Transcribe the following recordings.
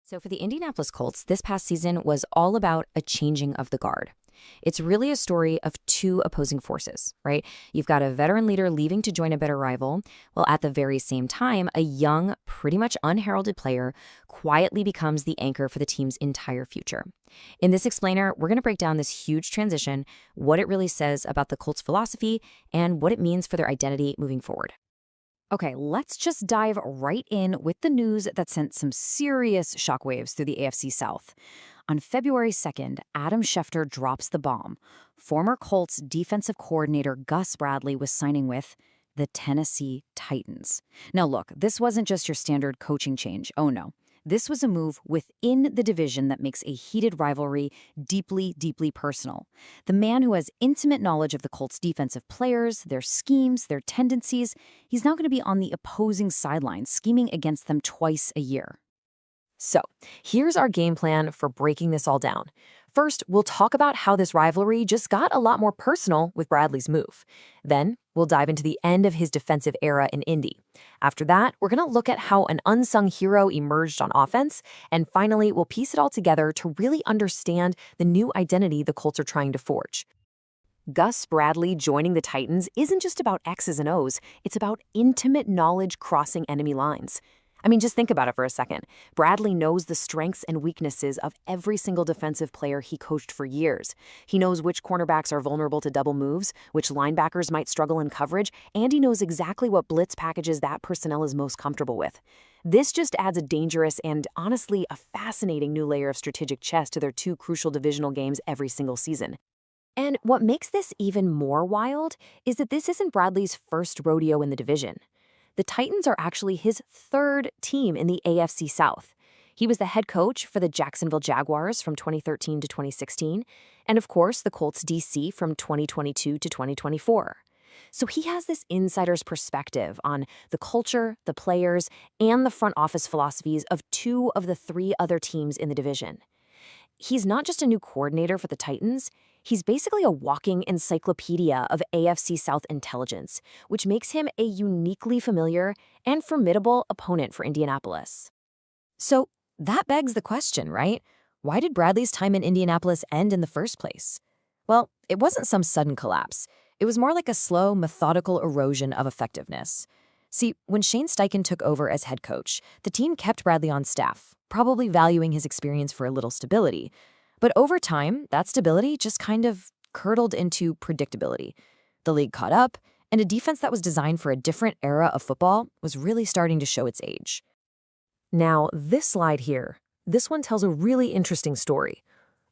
So for the Indianapolis Colts, this past season was all about a changing of the guard. It's really a story of two opposing forces, right? You've got a veteran leader leaving to join a better rival, while at the very same time, a young, pretty much unheralded player quietly becomes the anchor for the team's entire future. In this explainer, we're going to break down this huge transition, what it really says about the Colts' philosophy, and what it means for their identity moving forward. Okay, let's just dive right in with the news that sent some serious shockwaves through the AFC South. On February 2nd, Adam Schefter drops the bomb. Former Colts defensive coordinator Gus Bradley was signing with the Tennessee Titans. Now look, this wasn't just your standard coaching change. Oh no. This was a move within the division that makes a heated rivalry deeply, deeply personal. The man who has intimate knowledge of the Colts' defensive players, their schemes, their tendencies, he's now going to be on the opposing sidelines, scheming against them twice a year. So, here's our game plan for breaking this all down. First, we'll talk about how this rivalry just got a lot more personal with Bradley's move. Then, we'll dive into the end of his defensive era in Indy. After that, we're going to look at how an unsung hero emerged on offense. And finally, we'll piece it all together to really understand the new identity the Colts are trying to forge. Gus Bradley joining the Titans isn't just about X's and O's, it's about intimate knowledge crossing enemy lines. I mean, just think about it for a second. Bradley knows the strengths and weaknesses of every single defensive player he coached for years. He knows which cornerbacks are vulnerable to double moves, which linebackers might struggle in coverage, and he knows exactly what blitz packages that personnel is most comfortable with. This just adds a dangerous and, honestly, a fascinating new layer of strategic chess to their two crucial divisional games every single season. And what makes this even more wild is that this isn't Bradley's first rodeo in the division. The Titans are actually his third team in the AFC South. He was the head coach for the Jacksonville Jaguars from 2013 to 2016, and of course, the Colts DC from 2022 to 2024. So he has this insider's perspective on the culture, the players, and the front office philosophies of two of the three other teams in the division. He's not just a new coordinator for the Titans, he's basically a walking encyclopedia of AFC South intelligence, which makes him a uniquely familiar and formidable opponent for Indianapolis. So that begs the question, right? Why did Bradley's time in Indianapolis end in the first place? Well, it wasn't some sudden collapse. It was more like a slow, methodical erosion of effectiveness. See, when Shane Steichen took over as head coach, the team kept Bradley on staff, probably valuing his experience for a little stability. But over time, that stability just kind of curdled into predictability. The league caught up, and a defense that was designed for a different era of football was really starting to show its age. Now, this slide here, this one tells a really interesting story.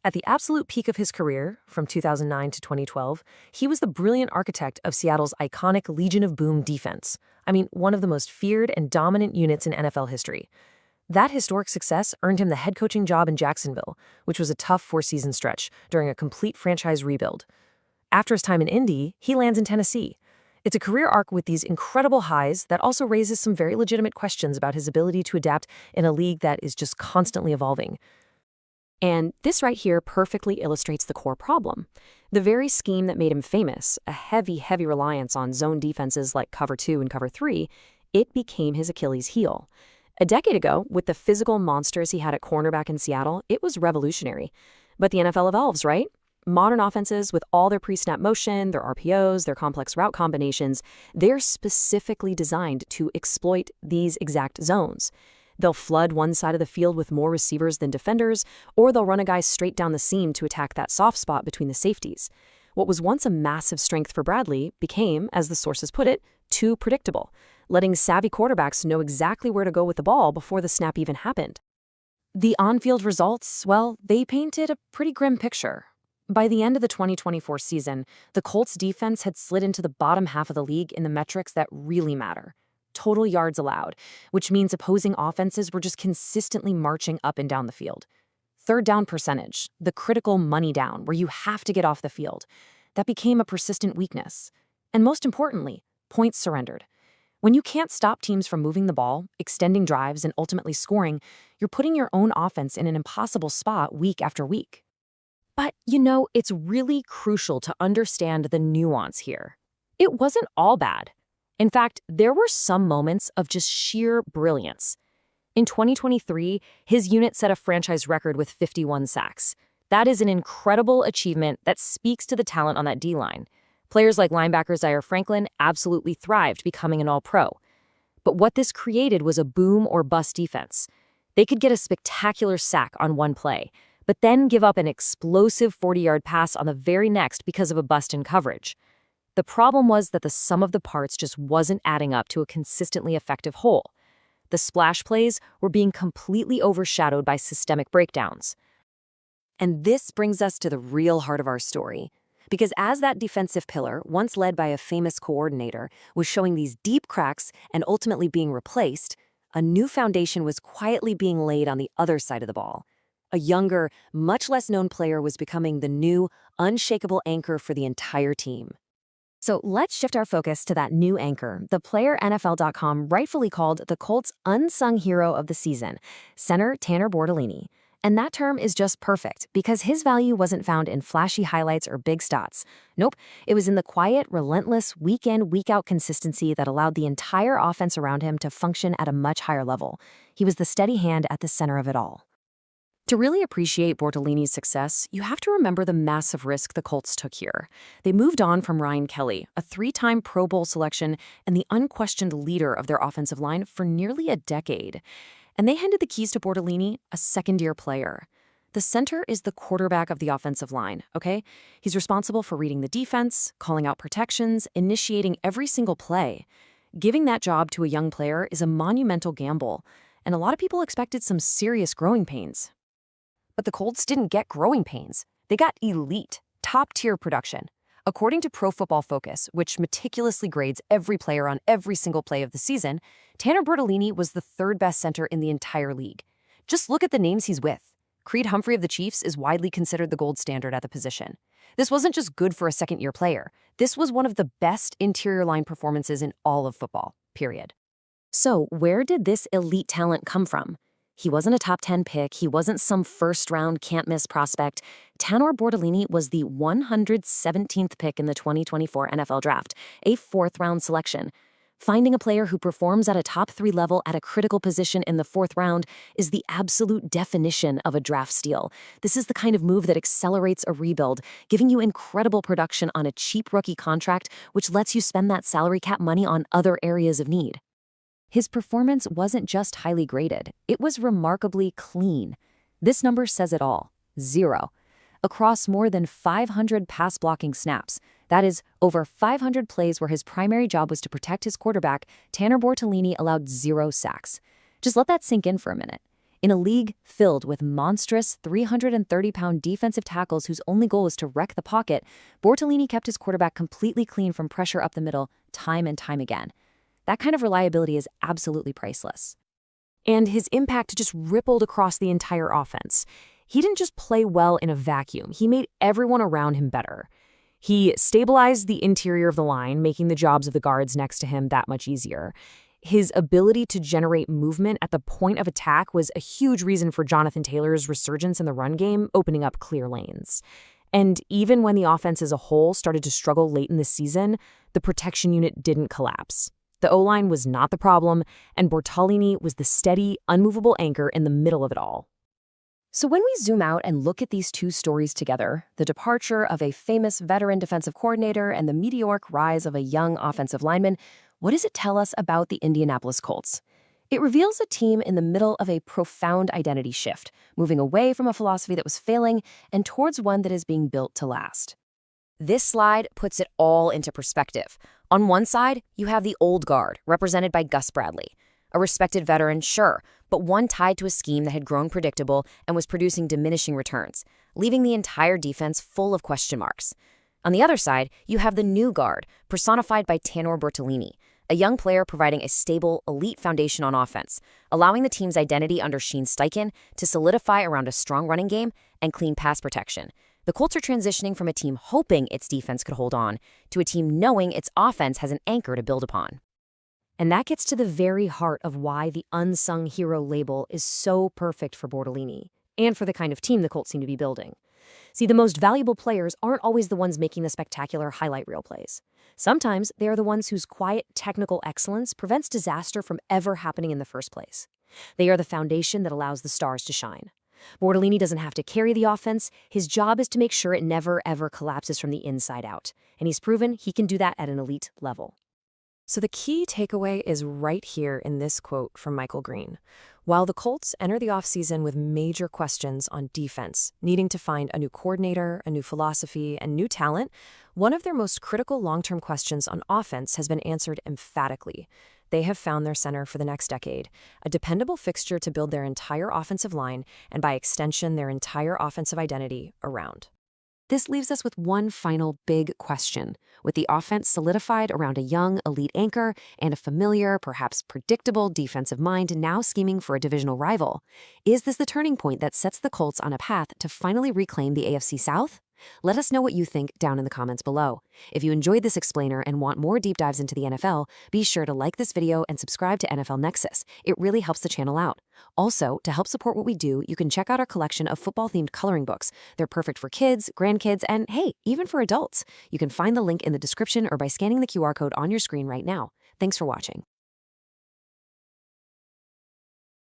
At the absolute peak of his career, from 2009 to 2012, he was the brilliant architect of Seattle's iconic Legion of Boom defense. I mean, one of the most feared and dominant units in NFL history. That historic success earned him the head coaching job in Jacksonville, which was a tough four-season stretch during a complete franchise rebuild. After his time in Indy, he lands in Tennessee. It's a career arc with these incredible highs that also raises some very legitimate questions about his ability to adapt in a league that is just constantly evolving. And this right here perfectly illustrates the core problem. The very scheme that made him famous, a heavy, heavy reliance on zone defenses like Cover 2 and Cover 3, it became his Achilles heel. A decade ago, with the physical monsters he had at cornerback in Seattle, it was revolutionary. But the NFL evolves, right? Modern offenses, with all their pre-snap motion, their RPOs, their complex route combinations, they're specifically designed to exploit these exact zones. They'll flood one side of the field with more receivers than defenders, or they'll run a guy straight down the seam to attack that soft spot between the safeties. What was once a massive strength for Bradley became, as the sources put it, too predictable, letting savvy quarterbacks know exactly where to go with the ball before the snap even happened. The on-field results, well, they painted a pretty grim picture. By the end of the 2024 season, the Colts defense had slid into the bottom half of the league in the metrics that really matter. Total yards allowed, which means opposing offenses were just consistently marching up and down the field. Third down percentage, the critical money down where you have to get off the field, that became a persistent weakness. And most importantly, points surrendered. When you can't stop teams from moving the ball, extending drives, and ultimately scoring, you're putting your own offense in an impossible spot week after week. But, it's really crucial to understand the nuance here. It wasn't all bad. In fact, there were some moments of just sheer brilliance. In 2023, his unit set a franchise record with 51 sacks. That is an incredible achievement that speaks to the talent on that D-line. Players like linebacker Zaire Franklin absolutely thrived, becoming an all-pro. But what this created was a boom or bust defense. They could get a spectacular sack on one play, but then give up an explosive 40-yard pass on the very next because of a bust in coverage. The problem was that the sum of the parts just wasn't adding up to a consistently effective whole. The splash plays were being completely overshadowed by systemic breakdowns. And this brings us to the real heart of our story. Because as that defensive pillar, once led by a famous coordinator, was showing these deep cracks and ultimately being replaced, a new foundation was quietly being laid on the other side of the ball. A younger, much less known player was becoming the new, unshakable anchor for the entire team. So let's shift our focus to that new anchor, the player NFL.com rightfully called the Colts' unsung hero of the season, center Tanner Bortolini. And that term is just perfect because his value wasn't found in flashy highlights or big stats. Nope, it was in the quiet, relentless, week-in, week-out consistency that allowed the entire offense around him to function at a much higher level. He was the steady hand at the center of it all. To really appreciate Bortolini's success, you have to remember the massive risk the Colts took here. They moved on from Ryan Kelly, a 3-time Pro Bowl selection and the unquestioned leader of their offensive line for nearly a decade. And they handed the keys to Bortolini, a second-year player. The center is the quarterback of the offensive line, okay? He's responsible for reading the defense, calling out protections, initiating every single play. Giving that job to a young player is a monumental gamble, and a lot of people expected some serious growing pains. But the Colts didn't get growing pains. They got elite, top-tier production. According to Pro Football Focus, which meticulously grades every player on every single play of the season, Tanner Bortolini was the third-best center in the entire league. Just look at the names he's with. Creed Humphrey of the Chiefs is widely considered the gold standard at the position. This wasn't just good for a second-year player. This was one of the best interior line performances in all of football, period. So where did this elite talent come from? He wasn't a top 10 pick. He wasn't some first-round can't-miss prospect. Tanner Bortolini was the 117th pick in the 2024 NFL Draft, a fourth-round selection. Finding a player who performs at a top 3 level at a critical position in the 4th round is the absolute definition of a draft steal. This is the kind of move that accelerates a rebuild, giving you incredible production on a cheap rookie contract, which lets you spend that salary cap money on other areas of need. His performance wasn't just highly graded, it was remarkably clean. This number says it all, 0. Across more than 500 pass-blocking snaps, that is, over 500 plays where his primary job was to protect his quarterback, Tanner Bortolini allowed 0 sacks. Just let that sink in for a minute. In a league filled with monstrous 330-pound defensive tackles whose only goal is to wreck the pocket, Bortolini kept his quarterback completely clean from pressure up the middle time and time again. That kind of reliability is absolutely priceless. And his impact just rippled across the entire offense. He didn't just play well in a vacuum, he made everyone around him better. He stabilized the interior of the line, making the jobs of the guards next to him that much easier. His ability to generate movement at the point of attack was a huge reason for Jonathan Taylor's resurgence in the run game, opening up clear lanes. And even when the offense as a whole started to struggle late in the season, the protection unit didn't collapse. The O-line was not the problem, and Bortolini was the steady, unmovable anchor in the middle of it all. So when we zoom out and look at these two stories together, the departure of a famous veteran defensive coordinator and the meteoric rise of a young offensive lineman, what does it tell us about the Indianapolis Colts? It reveals a team in the middle of a profound identity shift, moving away from a philosophy that was failing and towards one that is being built to last. This slide puts it all into perspective. On one side, you have the old guard, represented by Gus Bradley. A respected veteran, sure, but one tied to a scheme that had grown predictable and was producing diminishing returns, leaving the entire defense full of question marks. On the other side, you have the new guard, personified by Tanner Bortolini, a young player providing a stable, elite foundation on offense, allowing the team's identity under Shane Steichen to solidify around a strong running game and clean pass protection. The Colts are transitioning from a team hoping its defense could hold on to a team knowing its offense has an anchor to build upon. And that gets to the very heart of why the unsung hero label is so perfect for Bortolini and for the kind of team the Colts seem to be building. See, the most valuable players aren't always the ones making the spectacular highlight reel plays. Sometimes they are the ones whose quiet technical excellence prevents disaster from ever happening in the first place. They are the foundation that allows the stars to shine. Bortolini doesn't have to carry the offense. His job is to make sure it never, ever collapses from the inside out. And he's proven he can do that at an elite level. So the key takeaway is right here in this quote from Michael Green. While the Colts enter the offseason with major questions on defense, needing to find a new coordinator, a new philosophy, and new talent, one of their most critical long-term questions on offense has been answered emphatically. They have found their center for the next decade, a dependable fixture to build their entire offensive line and, by extension, their entire offensive identity around. This leaves us with one final big question. With the offense solidified around a young, elite anchor and a familiar, perhaps predictable defensive mind now scheming for a divisional rival, is this the turning point that sets the Colts on a path to finally reclaim the AFC South? Let us know what you think down in the comments below. If you enjoyed this explainer and want more deep dives into the NFL, be sure to like this video and subscribe to NFL Nexus. It really helps the channel out. Also, to help support what we do, you can check out our collection of football-themed coloring books. They're perfect for kids, grandkids, and hey, even for adults. You can find the link in the description or by scanning the QR code on your screen right now. Thanks for watching.